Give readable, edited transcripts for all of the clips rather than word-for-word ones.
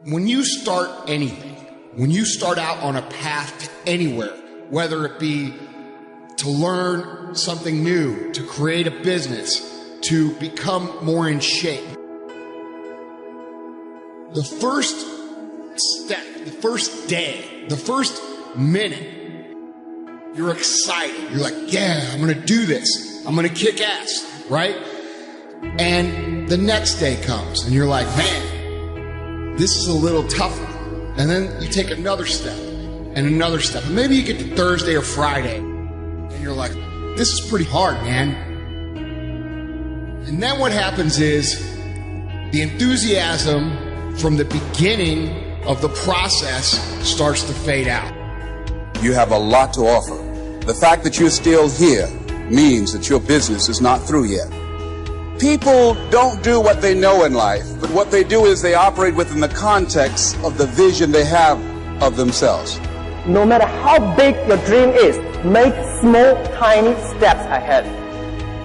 When you start anything, when you start out on a path to anywhere, whether it be to learn something new, to create a business, to become more in shape, the first step, the first day, the first minute, you're excited. You're like, yeah, I'm going to do this. I'm going to kick ass, right? And the next day comes and you're like, man, this is a little tougher. And then you take another step and another step. And maybe you get to Thursday or Friday and you're like, this is pretty hard, man. And then what happens is the enthusiasm from the beginning of the process starts to fade out. You have a lot to offer. The fact that you're still here means that your business is not through yet. People don't do what they know in life, but what they do is they operate within the context of the vision they have of themselves. No matter how big your dream is, make small, tiny steps ahead.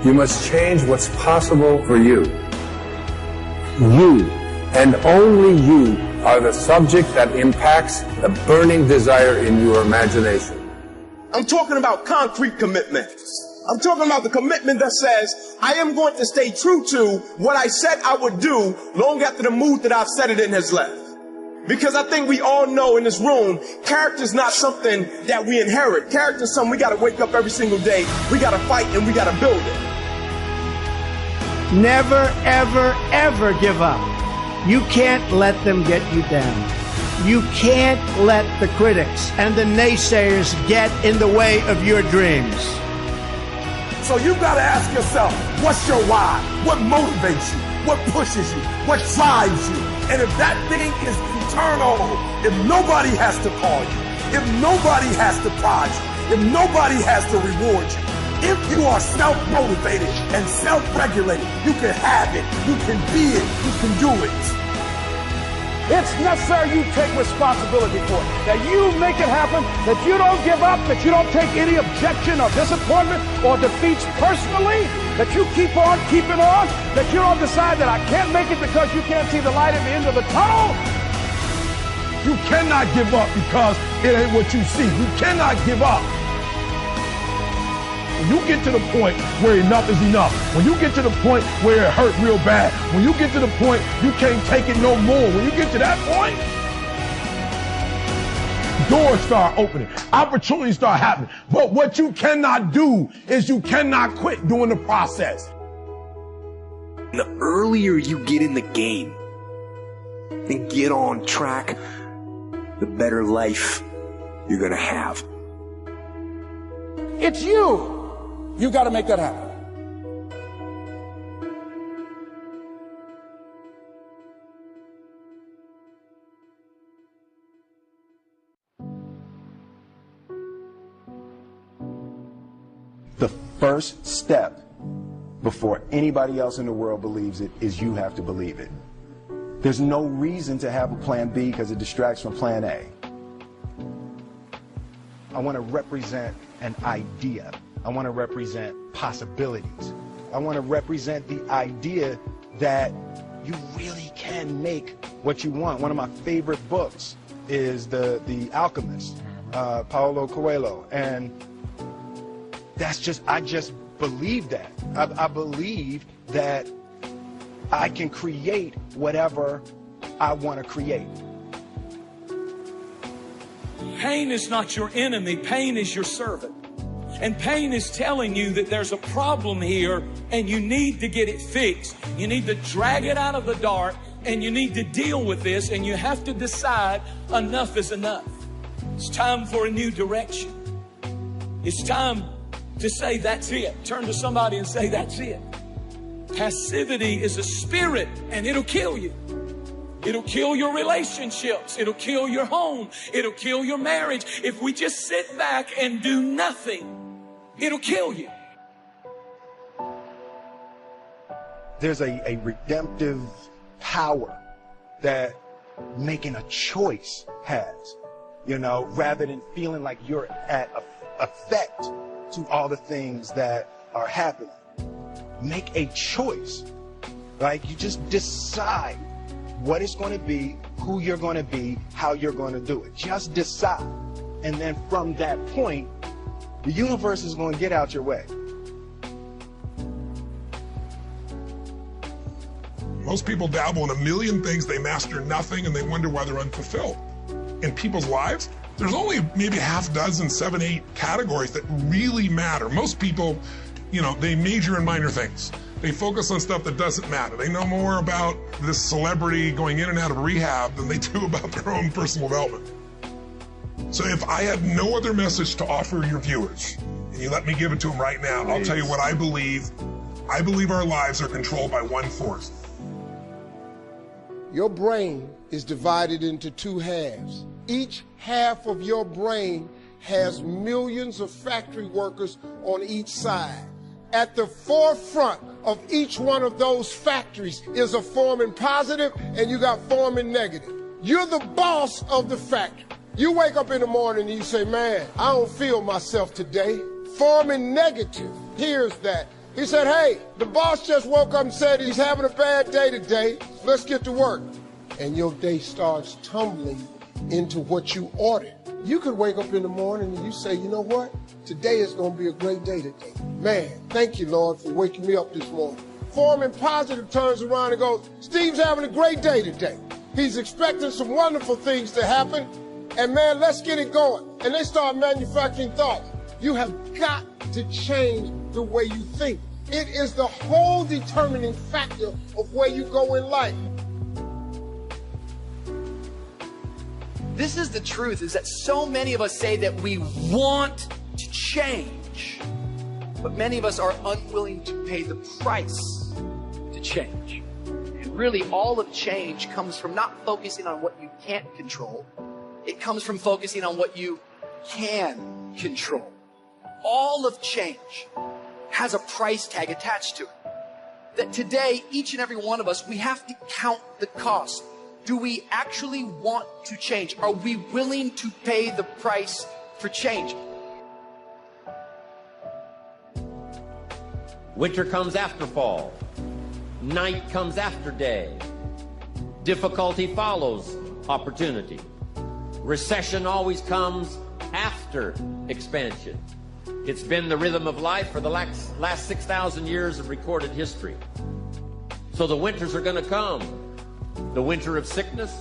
You must change what's possible for you. You, and only you, are the subject that impacts the burning desire in your imagination. I'm talking about concrete commitment. I'm talking about the commitment that says, I am going to stay true to what I said I would do long after the mood that I've set it in has left. Because I think we all know in this room, character is not something that we inherit. Character is something we got to wake up every single day. We got to fight and we got to build it. Never, ever, ever give up. You can't let them get you down. You can't let the critics and the naysayers get in the way of your dreams. So you've got to ask yourself, what's your why? What motivates you? What pushes you? What drives you? And if that thing is eternal, if nobody has to call you, if nobody has to prize you, if nobody has to reward you, if you are self-motivated and self-regulated, you can have it, you can be it, you can do it. It's necessary you take responsibility for it, that you make it happen, that you don't give up, that you don't take any objection or disappointment or defeats personally, that you keep on keeping on, that you don't decide that I can't make it because you can't see the light at the end of the tunnel. You cannot give up because it ain't what you see. You cannot give up. When you get to the point where enough is enough, when you get to the point where it hurt real bad, when you get to the point you can't take it no more, when you get to that point, doors start opening, opportunities start happening. But what you cannot do is you cannot quit doing the process. The earlier you get in the game and get on track, the better life you're gonna have. It's you. You got to make that happen. The first step before anybody else in the world believes it is you have to believe it. There's no reason to have a plan B because it distracts from plan A. I want to represent an idea. I want to represent possibilities. I want to represent the idea that you really can make what you want. One of my favorite books is The Alchemist, Paulo Coelho. And I just believe that. I believe that I can create whatever I want to create. Pain is not your enemy. Pain is your servant. And pain is telling you that there's a problem here and you need to get it fixed. You need to drag it out of the dark and you need to deal with this, and you have to decide enough is enough. It's time for a new direction. It's time to say that's it. Turn to somebody and say that's it. Passivity is a spirit and it'll kill you. It'll kill your relationships. It'll kill your home. It'll kill your marriage. If we just sit back and do nothing, it'll kill you. There's a redemptive power that making a choice has, rather than feeling like you're at effect to all the things that are happening. Make a choice. Like you just decide what it's going to be, who you're going to be, how you're going to do it. Just decide. And then from that point, the universe is going to get out your way. Most people dabble in a million things, they master nothing, and they wonder why they're unfulfilled. In people's lives, there's only maybe half dozen, 7, 8 categories that really matter. Most people, they major in minor things. They focus on stuff that doesn't matter. They know more about this celebrity going in and out of rehab than they do about their own personal development. So if I had no other message to offer your viewers, and you let me give it to them right now, I'll tell you what I believe. I believe our lives are controlled by one force. Your brain is divided into 2 halves. Each half of your brain has millions of factory workers on each side. At the forefront of each one of those factories is a forming positive, and you got forming negative. You're the boss of the factory. You wake up in the morning and you say, man, I don't feel myself today. Forming negative hears that. He said, hey, the boss just woke up and said he's having a bad day today. Let's get to work. And your day starts tumbling into what you ordered. You could wake up in the morning and you say, you know what? Today is going to be a great day today. Man, thank you, Lord, for waking me up this morning. Forming positive turns around and goes, Steve's having a great day today. He's expecting some wonderful things to happen. And man, let's get it going. And they start manufacturing thoughts. You have got to change the way you think. It is the whole determining factor of where you go in life. This is the truth, is that so many of us say that we want to change, but many of us are unwilling to pay the price to change. And really, all of change comes from not focusing on what you can't control. It comes from focusing on what you can control. All of change has a price tag attached to it. That today, each and every one of us, we have to count the cost. Do we actually want to change? Are we willing to pay the price for change? Winter comes after fall. Night comes after day. Difficulty follows opportunity. Recession always comes after expansion. It's been the rhythm of life for the last 6,000 years of recorded history. So the winters are going to come. The winter of sickness,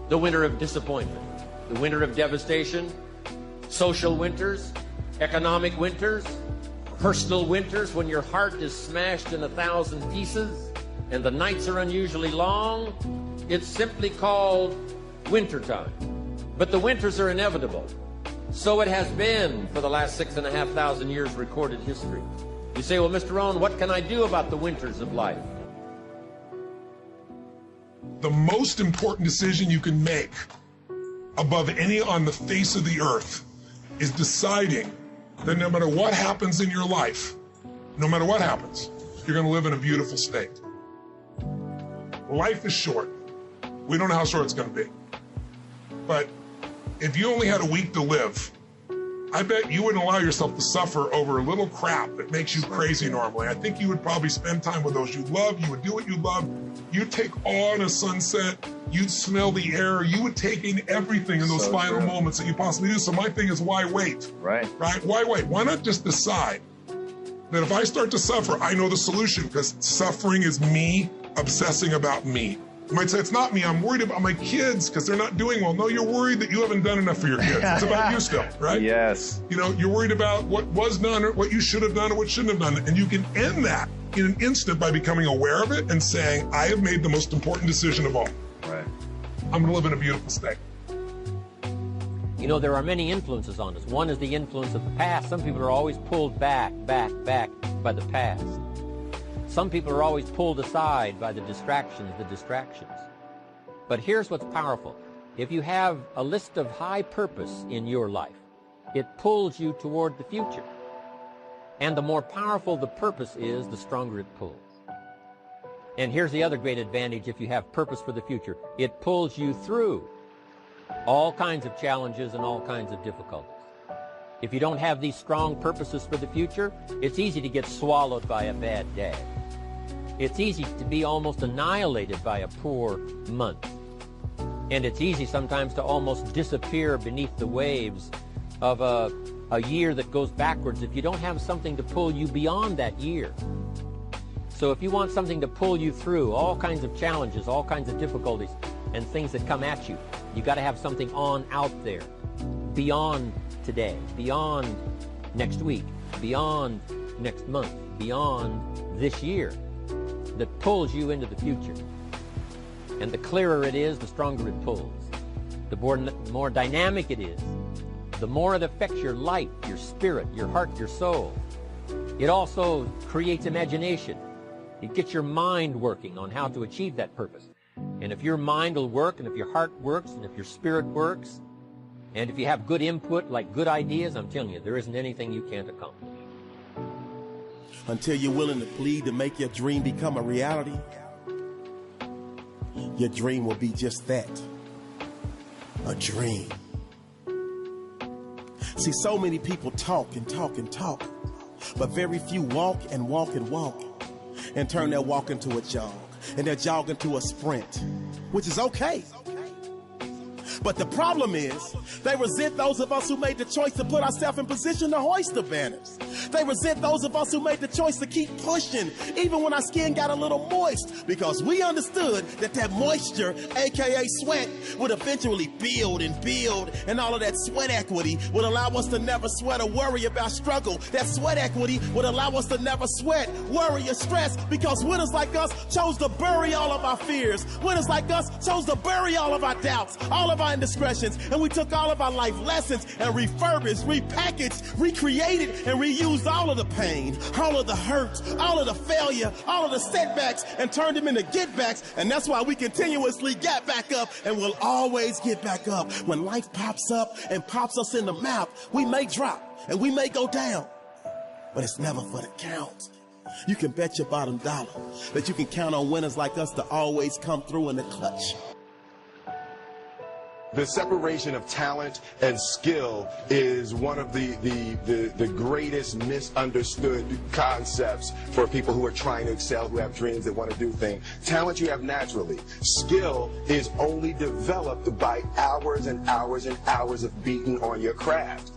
the winter of disappointment, the winter of devastation, social winters, economic winters, personal winters when your heart is smashed in 1,000 pieces and the nights are unusually long. It's simply called wintertime. But the winters are inevitable. So it has been for the last 6,500 years recorded history. You say, well, Mr. Rohn, what can I do about the winters of life? The most important decision you can make above any on the face of the earth is deciding that no matter what happens in your life, no matter what happens, you're going to live in a beautiful state. Life is short. We don't know how short it's going to be. But if you only had a week to live, I bet you wouldn't allow yourself to suffer over a little crap that makes you crazy normally. I think you would probably spend time with those you love. You would do what you love. You'd take awe in a sunset. You'd smell the air. You would take in everything in those final moments that you possibly do. So my thing is, why wait? Right? Why wait? Why not just decide that if I start to suffer, I know the solution, because suffering is me obsessing about me. You might say, it's not me, I'm worried about my kids because they're not doing well. No, you're worried that you haven't done enough for your kids. It's about you still, right? Yes. You know, you're worried about what was done or what you should have done or what shouldn't have done. And you can end that in an instant by becoming aware of it and saying, I have made the most important decision of all. Right. I'm going to live in a beautiful state. You know, there are many influences on us. One is the influence of the past. Some people are always pulled back by the past. Some people are always pulled aside by the distractions. But here's what's powerful. If you have a list of high purpose in your life, it pulls you toward the future. And the more powerful the purpose is, the stronger it pulls. And here's the other great advantage if you have purpose for the future. It pulls you through all kinds of challenges and all kinds of difficulties. If you don't have these strong purposes for the future, it's easy to get swallowed by a bad day. It's easy to be almost annihilated by a poor month. And it's easy sometimes to almost disappear beneath the waves of a year that goes backwards if you don't have something to pull you beyond that year. So if you want something to pull you through all kinds of challenges, all kinds of difficulties, and things that come at you, you got to have something on out there, beyond today, beyond next week, beyond next month, beyond this year, that pulls you into the future. And the clearer it is, the stronger it pulls. The more dynamic it is, the more it affects your life, your spirit, your heart, your soul. It also creates imagination. It gets your mind working on how to achieve that purpose. And if your mind will work, and if your heart works, and if your spirit works, and if you have good input, like good ideas, I'm telling you, there isn't anything you can't accomplish. Until you're willing to bleed to make your dream become a reality, your dream will be just that, a dream. See, so many people talk and talk and talk, but very few walk and walk and walk and turn their walk into a jog and their jog into a sprint, which is okay. But the problem is, they resent those of us who made the choice to put ourselves in position to hoist the banners. They resent those of us who made the choice to keep pushing, even when our skin got a little moist, because we understood that that moisture, aka sweat, would eventually build, and all of that sweat equity would allow us to never sweat or worry about struggle. That sweat equity would allow us to never sweat, worry, or stress, because winners like us chose to bury all of our fears. Winners like us chose to bury all of our doubts, all of our indiscretions, and we took all of our life lessons and refurbished, repackaged, recreated, and reused all of the pain, all of the hurt, all of the failure, all of the setbacks, and turned them into get-backs. And that's why we continuously get back up and will always get back up. When life pops up and pops us in the mouth, we may drop and we may go down, but it's never for the count. You can bet your bottom dollar that you can count on winners like us to always come through in the clutch. The separation of talent and skill is one of the greatest misunderstood concepts for people who are trying to excel, who have dreams, that want to do things. Talent you have naturally. Skill is only developed by hours and hours and hours of beating on your craft.